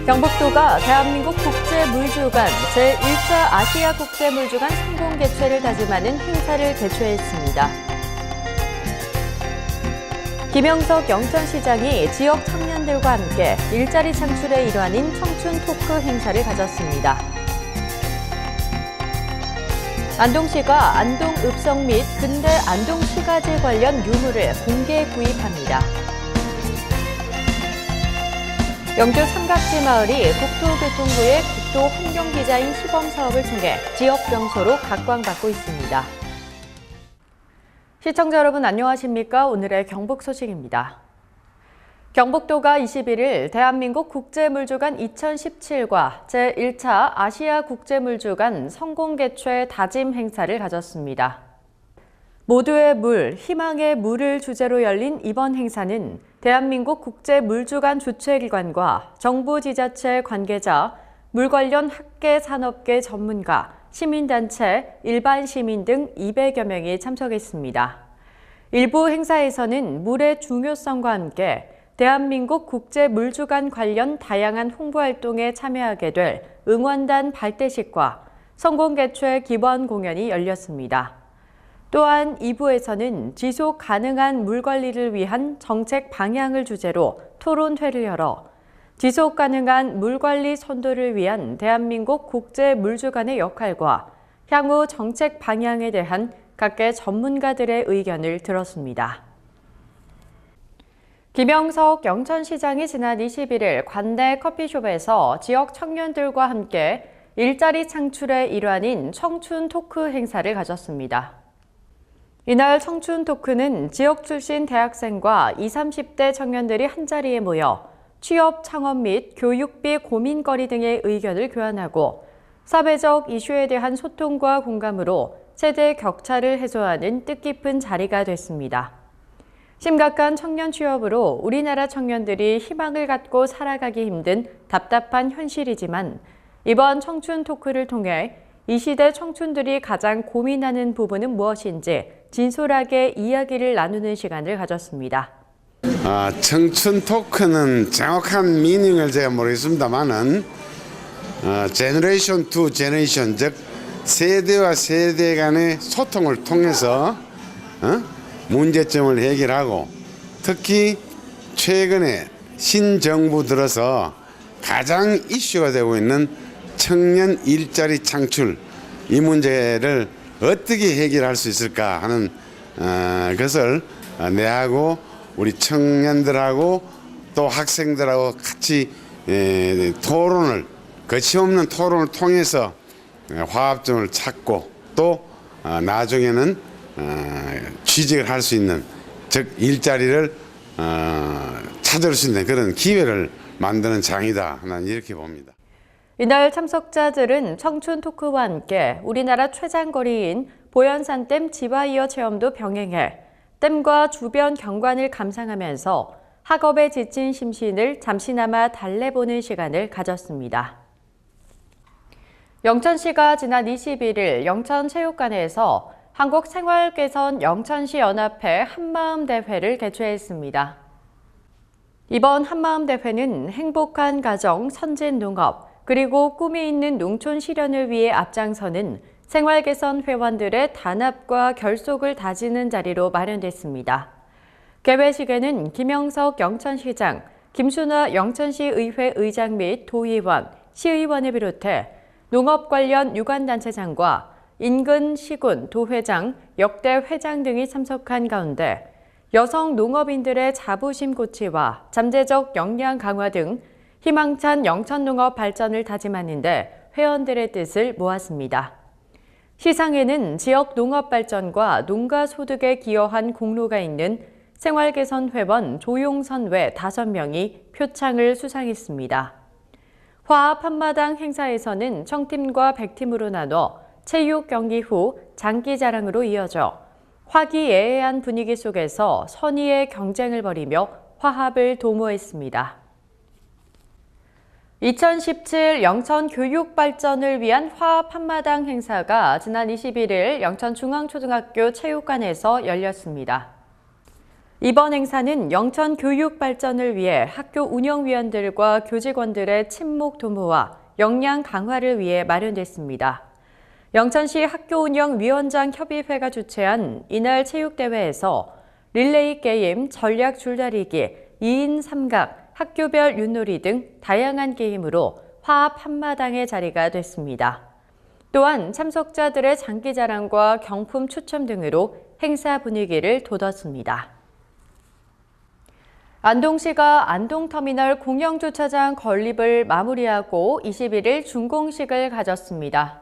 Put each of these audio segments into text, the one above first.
경북도가 대한민국 국제물주간 제1차 아시아 국제물주간 성공 개최를 다짐하는 행사를 개최했습니다. 김영석 영천시장이 지역 청년들과 함께 일자리 창출의 일환인 청춘 토크 행사를 가졌습니다. 안동시가 안동 읍성 및 근대 안동 시가지 관련 유물을 공개 구입합니다. 영주 삼각지 마을이 국토교통부의 국토 환경 디자인 시범 사업을 통해 지역 명소로 각광받고 있습니다. 시청자 여러분 안녕하십니까? 오늘의 경북 소식입니다. 경북도가 21일 대한민국 국제물주간 2017과 제1차 아시아 국제물주간 성공 개최 다짐 행사를 가졌습니다. 모두의 물, 희망의 물을 주제로 열린 이번 행사는 대한민국 국제물주간 주최기관과 정부 지자체 관계자, 물 관련 학계 산업계 전문가, 시민단체, 일반 시민 등 200여 명이 참석했습니다. 일부 행사에서는 물의 중요성과 함께 대한민국 국제물주간 관련 다양한 홍보활동에 참여하게 될 응원단 발대식과 성공 개최 기원 공연이 열렸습니다. 또한 2부에서는 지속 가능한 물 관리를 위한 정책 방향을 주제로 토론회를 열어 지속 가능한 물 관리 선도를 위한 대한민국 국제물주간의 역할과 향후 정책 방향에 대한 각계 전문가들의 의견을 들었습니다. 김영석 영천시장이 지난 21일 관내 커피숍에서 지역 청년들과 함께 일자리 창출의 일환인 청춘 토크 행사를 가졌습니다. 이날 청춘 토크는 지역 출신 대학생과 20, 30대 청년들이 한자리에 모여 취업, 창업 및 교육비 고민거리 등의 의견을 교환하고 사회적 이슈에 대한 소통과 공감으로 세대 격차를 해소하는 뜻깊은 자리가 됐습니다. 심각한 청년 취업으로 우리나라 청년들이 희망을 갖고 살아가기 힘든 답답한 현실이지만 이번 청춘 토크를 통해 이 시대 청춘들이 가장 고민하는 부분은 무엇인지 진솔하게 이야기를 나누는 시간을 가졌습니다. 청춘 토크는 정확한 미닝을 제가 모르겠습니다만은 제너레이션 투 제너레이션, 즉 세대와 세대 간의 소통을 통해서 문제점을 해결하고 특히 최근에 신정부 들어서 가장 이슈가 되고 있는 청년 일자리 창출, 이 문제를 어떻게 해결할 수 있을까 하는 것을 내하고 우리 청년들하고 또 학생들하고 같이 토론을, 거침없는 토론을 통해서 화합점을 찾고 또 나중에는 취직을 할 수 있는, 즉 일자리를 찾을 수 있는 그런 기회를 만드는 장이다, 나는 이렇게 봅니다. 이날 참석자들은 청춘 토크와 함께 우리나라 최장거리인 보현산댐 지바이어 체험도 병행해 댐과 주변 경관을 감상하면서 학업에 지친 심신을 잠시나마 달래보는 시간을 가졌습니다. 영천시가 지난 21일 영천체육관에서 한국생활개선 영천시 연합회 한마음 대회를 개최했습니다. 이번 한마음 대회는 행복한 가정, 선진 농업, 그리고 꿈이 있는 농촌 실현을 위해 앞장서는 생활개선 회원들의 단합과 결속을 다지는 자리로 마련됐습니다. 개회식에는 김영석 영천시장, 김순화 영천시 의회 의장 및 도의원, 시의원을 비롯해 농업 관련 유관단체장과 인근 시군, 도회장, 역대 회장 등이 참석한 가운데 여성 농업인들의 자부심 고취와 잠재적 역량 강화 등 희망찬 영천농업 발전을 다짐하는 데 회원들의 뜻을 모았습니다. 시상에는 지역 농업 발전과 농가 소득에 기여한 공로가 있는 생활개선 회원 조용선 외 5명이 표창을 수상했습니다. 화합 한마당 행사에서는 청팀과 백팀으로 나눠 체육 경기 후 장기자랑으로 이어져 화기애애한 분위기 속에서 선의의 경쟁을 벌이며 화합을 도모했습니다. 2017 영천 교육 발전을 위한 화합 한마당 행사가 지난 21일 영천중앙초등학교 체육관에서 열렸습니다. 이번 행사는 영천 교육 발전을 위해 학교 운영위원들과 교직원들의 친목 도모와 역량 강화를 위해 마련됐습니다. 영천시 학교운영위원장 협의회가 주최한 이날 체육대회에서 릴레이 게임, 전략 줄다리기, 2인 삼각, 학교별 윷놀이 등 다양한 게임으로 화합 한마당의 자리가 됐습니다. 또한 참석자들의 장기자랑과 경품 추첨 등으로 행사 분위기를 돋웠습니다. 안동시가 안동터미널 공영주차장 건립을 마무리하고 21일 준공식을 가졌습니다.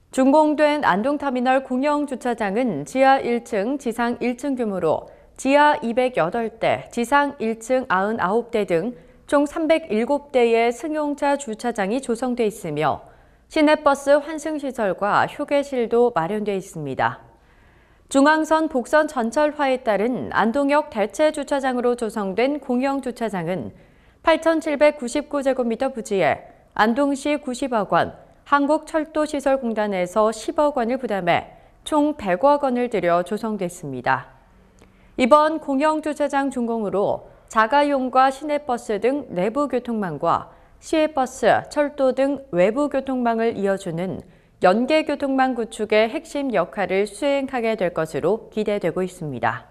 준공된 안동터미널 공영주차장은 지하 1층, 지상 1층 규모로 지하 208대, 지상 1층 99대 등 총 307대의 승용차 주차장이 조성돼 있으며 시내버스 환승시설과 휴게실도 마련돼 있습니다. 중앙선 복선 전철화에 따른 안동역 대체 주차장으로 조성된 공영주차장은 8,799제곱미터 부지에 안동시 90억 원, 한국철도시설공단에서 10억 원을 부담해 총 100억 원을 들여 조성됐습니다. 이번 공영주차장 준공으로 자가용과 시내버스 등 내부 교통망과 시외버스, 철도 등 외부 교통망을 이어주는 연계교통망 구축의 핵심 역할을 수행하게 될 것으로 기대되고 있습니다.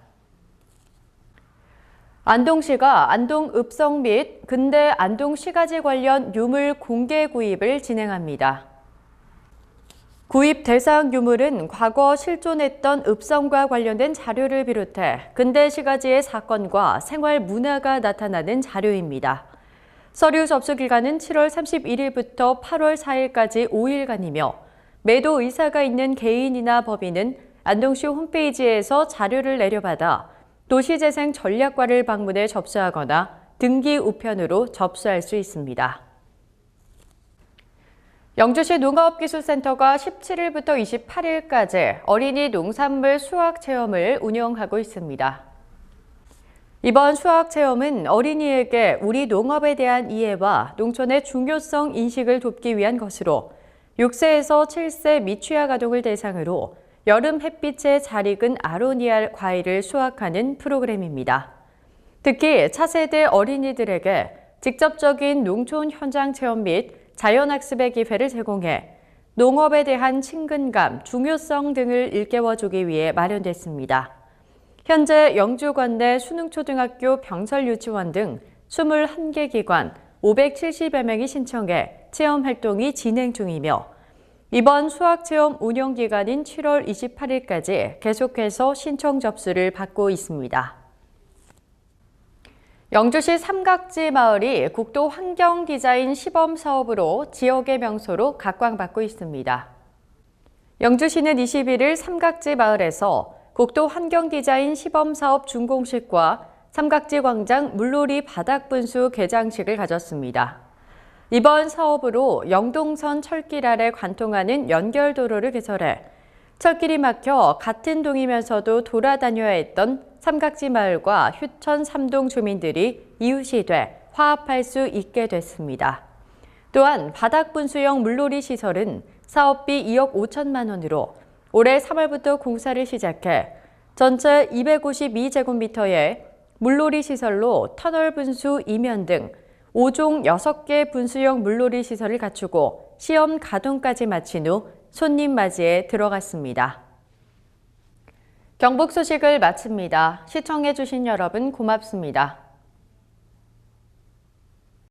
안동시가 안동읍성 및 근대 안동시가지 관련 유물 공개 구입을 진행합니다. 구입 대상 유물은 과거 실존했던 읍성과 관련된 자료를 비롯해 근대 시가지의 사건과 생활 문화가 나타나는 자료입니다. 서류 접수 기간은 7월 31일부터 8월 4일까지 5일간이며 매도 의사가 있는 개인이나 법인은 안동시 홈페이지에서 자료를 내려받아 도시재생전략과를 방문해 접수하거나 등기 우편으로 접수할 수 있습니다. 영주시 농업기술센터가 17일부터 28일까지 어린이 농산물 수확체험을 운영하고 있습니다. 이번 수학체험은 어린이에게 우리 농업에 대한 이해와 농촌의 중요성 인식을 돕기 위한 것으로 6세에서 7세 미취학 아동을 대상으로 여름 햇빛에 잘 익은 아로니아 과일을 수확하는 프로그램입니다. 특히 차세대 어린이들에게 직접적인 농촌 현장 체험 및 자연학습의 기회를 제공해 농업에 대한 친근감, 중요성 등을 일깨워주기 위해 마련됐습니다. 현재 영주관 내 수능초등학교 병설유치원 등 21개 기관 570여 명이 신청해 체험활동이 진행 중이며 이번 수학체험 운영기간인 7월 28일까지 계속해서 신청 접수를 받고 있습니다. 영주시 삼각지 마을이 국도 환경디자인 시범사업으로 지역의 명소로 각광받고 있습니다. 영주시는 21일 삼각지 마을에서 국도 환경디자인 시범사업 준공식과 삼각지 광장 물놀이 바닥분수 개장식을 가졌습니다. 이번 사업으로 영동선 철길 아래 관통하는 연결도로를 개설해 철길이 막혀 같은 동이면서도 돌아다녀야 했던 삼각지 마을과 휴천 3동 주민들이 이웃이 돼 화합할 수 있게 됐습니다. 또한 바닥분수형 물놀이 시설은 사업비 2억 5천만 원으로 올해 3월부터 공사를 시작해 전체 252제곱미터의 물놀이 시설로 터널 분수 2면 등 5종 6개 분수형 물놀이 시설을 갖추고 시험 가동까지 마친 후 손님 맞이에 들어갔습니다. 경북 소식을 마칩니다. 시청해주신 여러분 고맙습니다.